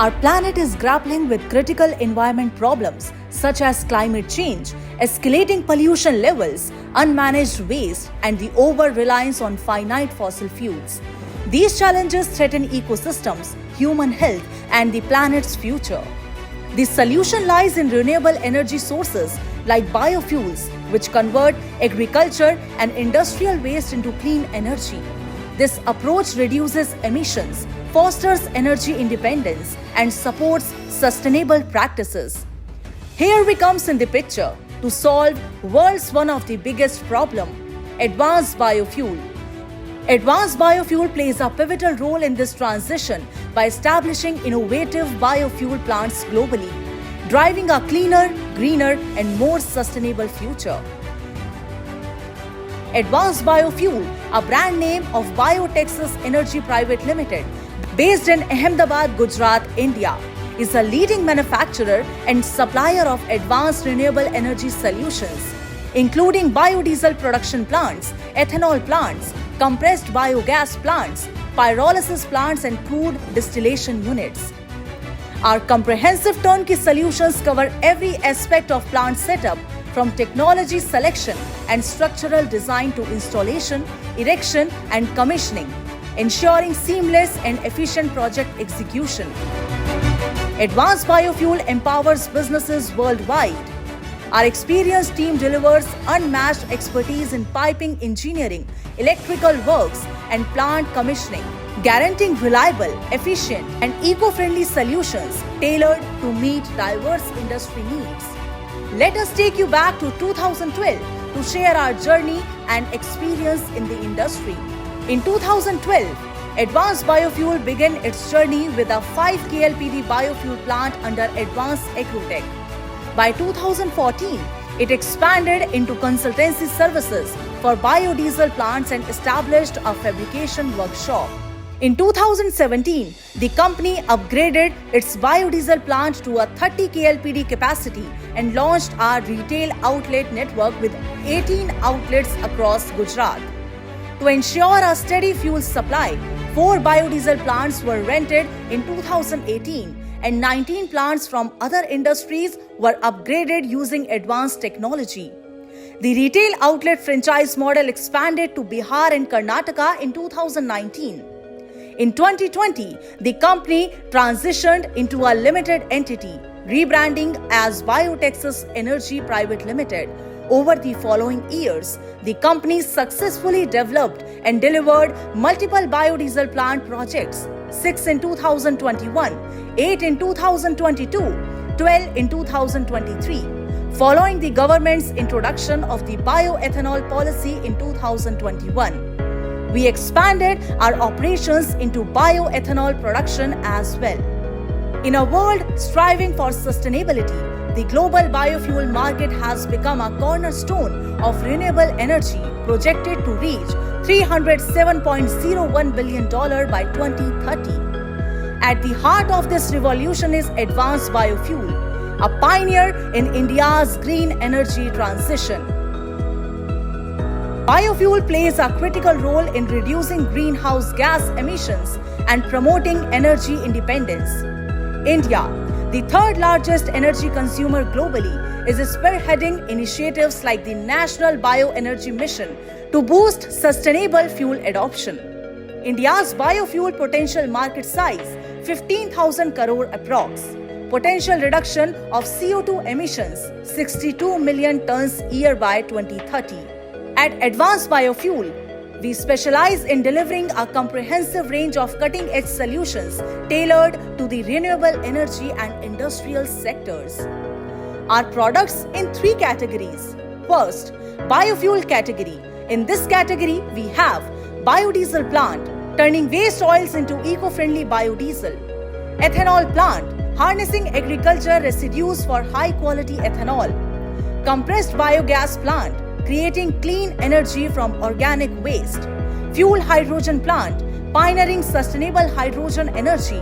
Our planet is grappling with critical environment problems such as climate change, escalating pollution levels, unmanaged waste, and the over-reliance on finite fossil fuels. These challenges threaten ecosystems, human health, and the planet's future. The solution lies in renewable energy sources like biofuels, which convert agriculture and industrial waste into clean energy. This approach reduces emissions, fosters energy independence, and supports sustainable practices. Here we comes in the picture to solve world's one of the biggest problem, advanced biofuel. Advanced biofuel plays a pivotal role in this transition by establishing innovative biofuel plants globally, driving a cleaner, greener, and more sustainable future. Advanced Biofuel, a brand name of BioTexas Energy Private Limited, based in Ahmedabad, Gujarat, India, is a leading manufacturer and supplier of advanced renewable energy solutions, including biodiesel production plants, ethanol plants, compressed biogas plants, pyrolysis plants, and crude distillation units. Our comprehensive turnkey solutions cover every aspect of plant setup, from technology selection and structural design to installation, erection, and commissioning, ensuring seamless and efficient project execution. Advanced Biofuel empowers businesses worldwide. Our experienced team delivers unmatched expertise in piping engineering, electrical works, and plant commissioning, guaranteeing reliable, efficient, and eco-friendly solutions tailored to meet diverse industry needs. Let us take you back to 2012 to share our journey and experience in the industry. In 2012, Advanced Biofuel began its journey with a 5 KLPD biofuel plant under Advanced Agrotech. By 2014, it expanded into consultancy services for biodiesel plants and established a fabrication workshop. In 2017, the company upgraded its biodiesel plant to a 30 KLPD capacity and launched our retail outlet network with 18 outlets across Gujarat. To ensure a steady fuel supply, 4 biodiesel plants were rented in 2018 and 19 plants from other industries were upgraded using advanced technology. The retail outlet franchise model expanded to Bihar and Karnataka in 2019. In 2020, the company transitioned into a limited entity, rebranding as BioTexas Energy Private Limited. Over the following years, the company successfully developed and delivered multiple biodiesel plant projects, 6 in 2021, 8 in 2022, 12 in 2023, following the government's introduction of the bioethanol policy in 2021. We expanded our operations into bioethanol production as well. In a world striving for sustainability, the global biofuel market has become a cornerstone of renewable energy, projected to reach $307.01 billion by 2030. At the heart of this revolution is Advanced Biofuel, a pioneer in India's green energy transition. Biofuel plays a critical role in reducing greenhouse gas emissions and promoting energy independence. India, the third largest energy consumer globally, is spearheading initiatives like the National Bioenergy Mission to boost sustainable fuel adoption. India's biofuel potential market size 15,000 crore approx. Potential reduction of CO2 emissions 62 million tons a year by 2030. At Advanced Biofuel, we specialize in delivering a comprehensive range of cutting-edge solutions tailored to the renewable energy and industrial sectors. Our products in 3 categories. First, biofuel category. In this category, we have biodiesel plant, turning waste oils into eco-friendly biodiesel. Ethanol plant, harnessing agriculture residues for high-quality ethanol. Compressed biogas plant, creating clean energy from organic waste. Fuel hydrogen plant, pioneering sustainable hydrogen energy.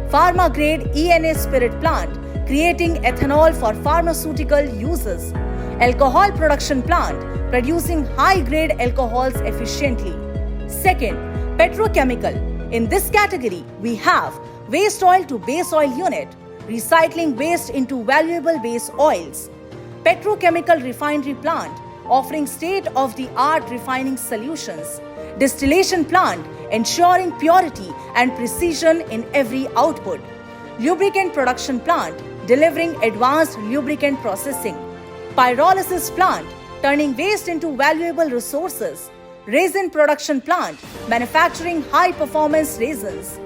Pharma-grade ENA spirit plant, creating ethanol for pharmaceutical uses. Alcohol production plant, producing high-grade alcohols efficiently. Second, petrochemical. In this category, we have waste oil to base oil unit, recycling waste into valuable base oils, petrochemical refinery plant offering state-of-the-art refining solutions, distillation plant ensuring purity and precision in every output, lubricant production plant delivering advanced lubricant processing, pyrolysis plant turning waste into valuable resources, resin production plant manufacturing high-performance resins.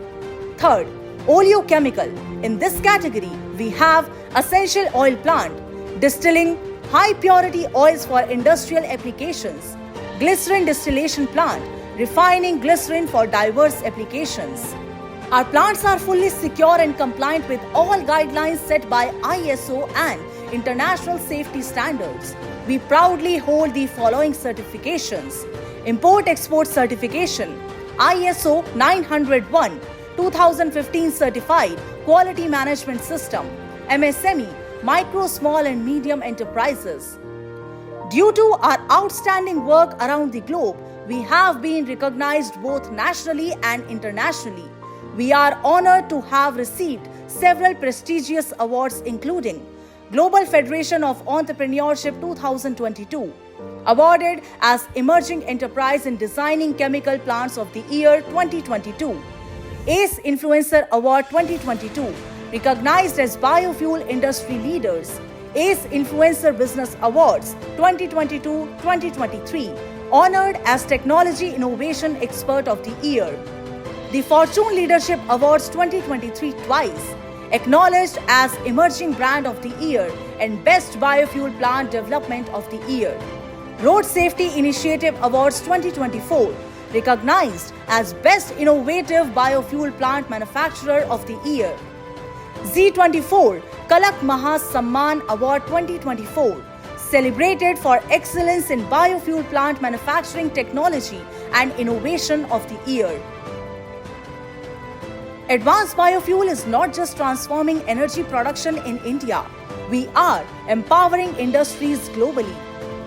Third, oleochemical. In this category, we have essential oil plant distilling high-purity oils for industrial applications, glycerin distillation plant refining glycerin for diverse applications. Our plants are fully secure and compliant with all guidelines set by ISO and international safety standards. We proudly hold the following certifications: Import-Export Certification, ISO 901, 2015 Certified Quality Management System, MSME, Micro, Small and Medium Enterprises. Due to our outstanding work around the globe, we have been recognized both nationally and internationally. We are honored to have received several prestigious awards including Global Federation of Entrepreneurship 2022, awarded as Emerging Enterprise in Designing Chemical Plants of the Year 2022, ACE Influencer Award 2022, recognized as Biofuel Industry Leaders, ACE Influencer Business Awards 2022-2023, honored as Technology Innovation Expert of the Year, the Fortune Leadership Awards 2023 twice, acknowledged as Emerging Brand of the Year and Best Biofuel Plant Development of the Year, Road Safety Initiative Awards 2024, recognized as Best Innovative Biofuel Plant Manufacturer of the Year, Z24 Kalak Maha Samman Award 2024, celebrated for excellence in biofuel plant manufacturing technology and innovation of the year. Advanced Biofuel is not just transforming energy production in India. We are empowering industries globally.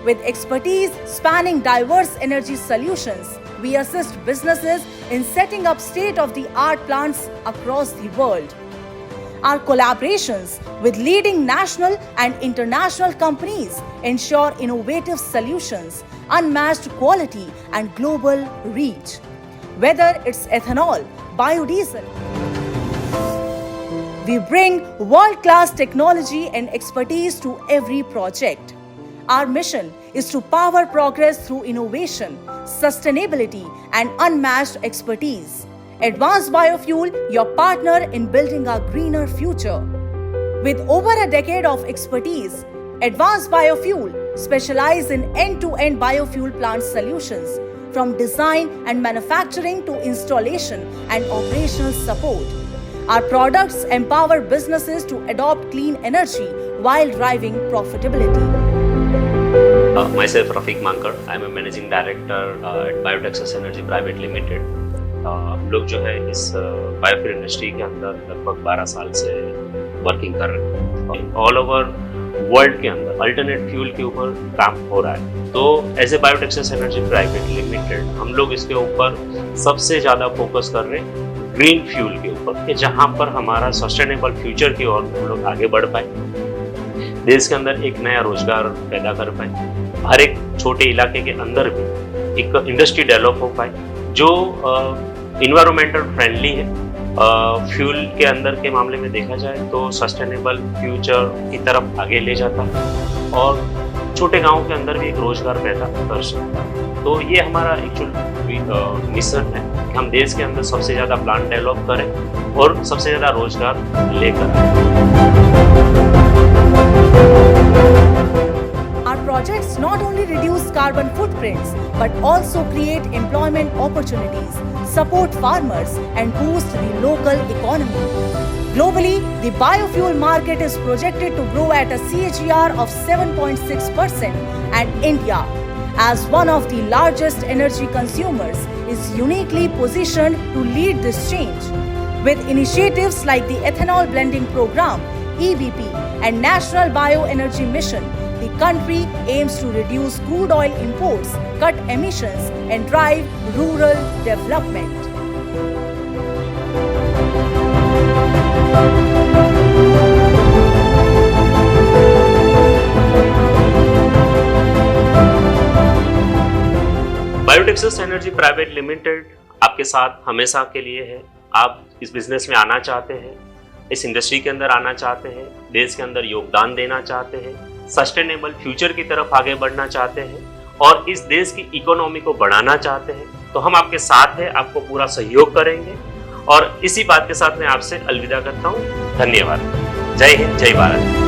With expertise spanning diverse energy solutions, we assist businesses in setting up state-of-the-art plants across the world. Our collaborations with leading national and international companies ensure innovative solutions, unmatched quality, and global reach. Whether it's ethanol, biodiesel, we bring world-class technology and expertise to every project. Our mission is to power progress through innovation, sustainability, and unmatched expertise. Advanced Biofuel, your partner in building a greener future. With over a decade of expertise, Advanced Biofuel specializes in end-to-end biofuel plant solutions, from design and manufacturing to installation and operational support. Our products empower businesses to adopt clean energy while driving profitability. Myself Rafiq Mankar, I am a managing director at Biotexas Energy Private Limited. हम लोग जो है इस biofuel industry के अंदर लगभग 12 साल से वर्किंग कर रहे हैं। ऑल ओवर वर्ल्ड के अंदर अल्टरनेट फ्यूल के ऊपर काम हो रहा है। तो as a Biotexas energy private limited हम लोग इसके ऊपर सबसे ज़्यादा फोकस कर रहे हैं ग्रीन फ्यूल के ऊपर, कि जहाँ पर हमारा सस्टेनेबल फ्यूचर की ओर हम लोग आगे बढ़ पाए, देश के अंदर एक नया रोजगार पैदा कर पाए, हर एक छोटे इलाके के अंदर भी एक इंडस्ट्री डेवलप हो पाए जो इन्वायरमेंटल फ्रेंडली है। फ्यूल के अंदर के मामले में देखा जाए तो सस्टेनेबल फ्यूचर की तरफ आगे ले जाता है और छोटे गांव के अंदर भी एक रोजगार पैदा कर सकता है। तो ये हमारा एक्चुअल मिशन है कि हम देश के अंदर सबसे ज़्यादा प्लांट डेवलप करें और सबसे ज़्यादा रोजगार लेकर। Our projects not only reduce carbon footprints but also create employment opportunities, support farmers, and boost the local economy. Globally, the biofuel market is projected to grow at a CAGR of 7.6%, and India, as one of the largest energy consumers, is uniquely positioned to lead this change. With initiatives like the Ethanol Blending Program, EBP, and National Bioenergy Mission, the country aims to reduce crude oil imports, cut emissions, and drive rural development. Biotexas energy private limited आपके साथ हमेशा के लिए है। आप इस business में आना चाहते हैं, इस इंडस्ट्री के अंदर आना चाहते हैं, देश के अंदर योगदान देना चाहते हैं, सस्टेनेबल फ्यूचर की तरफ आगे बढ़ना चाहते हैं और इस देश की इकोनॉमी को बढ़ाना चाहते हैं, तो हम आपके साथ हैं, आपको पूरा सहयोग करेंगे। और इसी बात के साथ मैं आपसे अलविदा करता हूँ। धन्यवाद। जय हिंद, जय भारत।